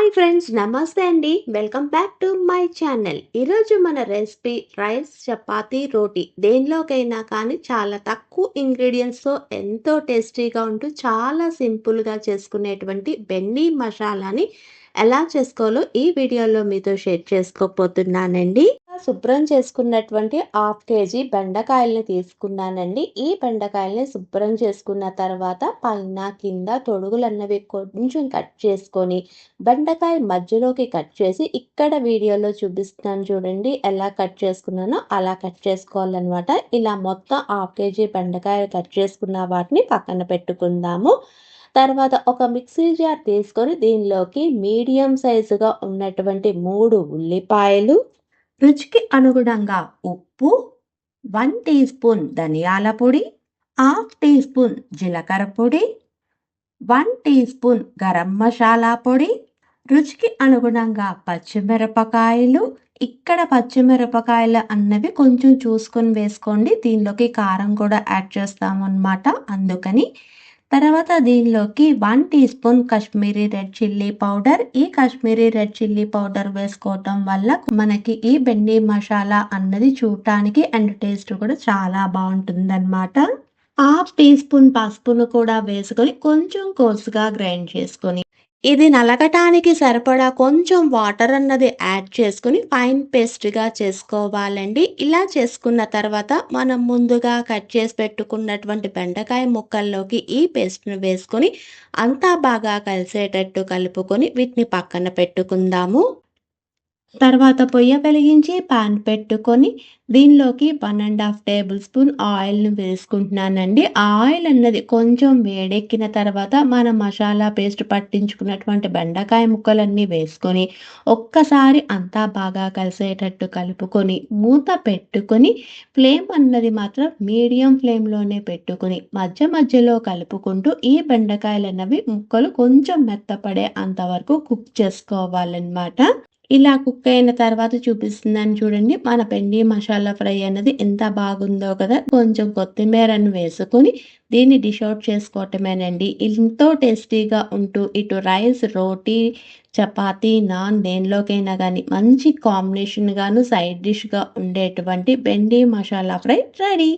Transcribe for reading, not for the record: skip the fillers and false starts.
Hi friends, నమస్తే అండి. Welcome back to my channel. ఈరోజు మన రెసిపీ రైస్, చపాతీ, రోటీ దేనిలోకైనా కానీ చాలా తక్కువ ఇంగ్రీడియంట్స్తో ఎంతో టేస్టీగా ఉంటూ చాలా సింపుల్గా చేసుకునేటువంటి బెన్నీ మసాలాని ఎలా చేసుకోవాలో ఈ వీడియోలో మీతో షేర్ చేసుకోబోతున్నానండి. శుభ్రం చేసుకున్నటువంటి హాఫ్ కేజీ బెండకాయల్ని తీసుకున్నానండి. ఈ బెండకాయల్ని శుభ్రం చేసుకున్న తర్వాత పైన కింద తొడుగులన్నవి కొంచెం కట్ చేసుకొని బెండకాయ మధ్యలోకి కట్ చేసి ఇక్కడ వీడియోలో చూపిస్తున్నాను చూడండి, ఎలా కట్ చేసుకున్నానో అలా కట్ చేసుకోవాలన్నమాట. ఇలా మొత్తం హాఫ్ కేజీ బెండకాయలు కట్ చేసుకున్న వాటిని పక్కన పెట్టుకుందాము. తర్వాత ఒక మిక్సీ జార్ తీసుకొని దీనిలోకి మీడియం సైజుగా ఉన్నటువంటి 3 ఉల్లిపాయలు, రుచికి అనుగుణంగా ఉప్పు, 1 టీ స్పూన్ ధనియాల పొడి, హాఫ్ టీ స్పూన్ జీలకర్ర పొడి, 1 టీ స్పూన్ గరం మసాలా పొడి, రుచికి అనుగుణంగా పచ్చిమిరపకాయలు. ఇక్కడ పచ్చిమిరపకాయలు అన్నవి కొంచెం చూసుకొని వేసుకోండి, దీనిలోకి కారం కూడా యాడ్ చేస్తాము అన్నమాట, అందుకని. తర్వాత దీనిలోకి 1 teaspoon Kashmiri red chilli powder. ఈ కాశ్మీరీ రెడ్ చిల్లీ పౌడర్ వేసుకోవటం వల్ల మనకి ఈ బెండి మసాలా అన్నది చూడటానికి అండ్ టేస్ట్ కూడా చాలా బాగుంటుందన్నమాట. హాఫ్ టీ స్పూన్ పసుపును కూడా వేసుకొని కొంచెం కోర్సుగా గ్రైండ్ చేసుకొని ఇది నలగటానికి సరిపడా కొంచెం వాటర్ అన్నది యాడ్ చేసుకుని ఫైన్ పేస్ట్గా చేసుకోవాలండి. ఇలా చేసుకున్న తర్వాత మనం ముందుగా కట్ చేసి పెట్టుకున్నటువంటి బెండకాయ ముక్కల్లోకి ఈ పేస్ట్ను వేసుకొని అంతా బాగా కలిసేటట్టు కలుపుకొని వీటిని పక్కన పెట్టుకుందాము. తర్వాత పొయ్య వెలిగించి పాన్ పెట్టుకొని దీనిలోకి 1.5 టేబుల్ స్పూన్ ఆయిల్ని వేసుకుంటున్నానండి. ఆయిల్ అన్నది కొంచెం వేడెక్కిన తర్వాత మన మసాలా పేస్ట్ పట్టించుకున్నటువంటి బెండకాయ ముక్కలన్నీ వేసుకొని ఒక్కసారి అంతా బాగా కలిసేటట్టు కలుపుకొని మూత పెట్టుకొని ఫ్లేమ్ అన్నది మాత్రం మీడియం ఫ్లేమ్లోనే పెట్టుకుని మధ్య మధ్యలో కలుపుకుంటూ ఈ బెండకాయలు అన్నవి ముక్కలు కొంచెం మెత్తపడే అంతవరకు కుక్ చేసుకోవాలన్నమాట. ఇలా కుక్ అయిన తర్వాత చూపిస్తున్నాను చూడండి, మన బెండి మసాలా ఫ్రై అనేది ఎంత బాగుందో కదా. కొంచెం కొత్తిమీరను వేసుకొని దీన్ని డిష్ అవుట్ చేసుకోవటమేనండి. ఎంతో టేస్టీగా ఉంటూ ఇటు రైస్, రోటీ, చపాతీ, నాన్ దేనిలోకైనా కానీ మంచి కాంబినేషన్గాను సైడ్ డిష్గా ఉండేటువంటి బెండి మసాలా ఫ్రై రెడీ.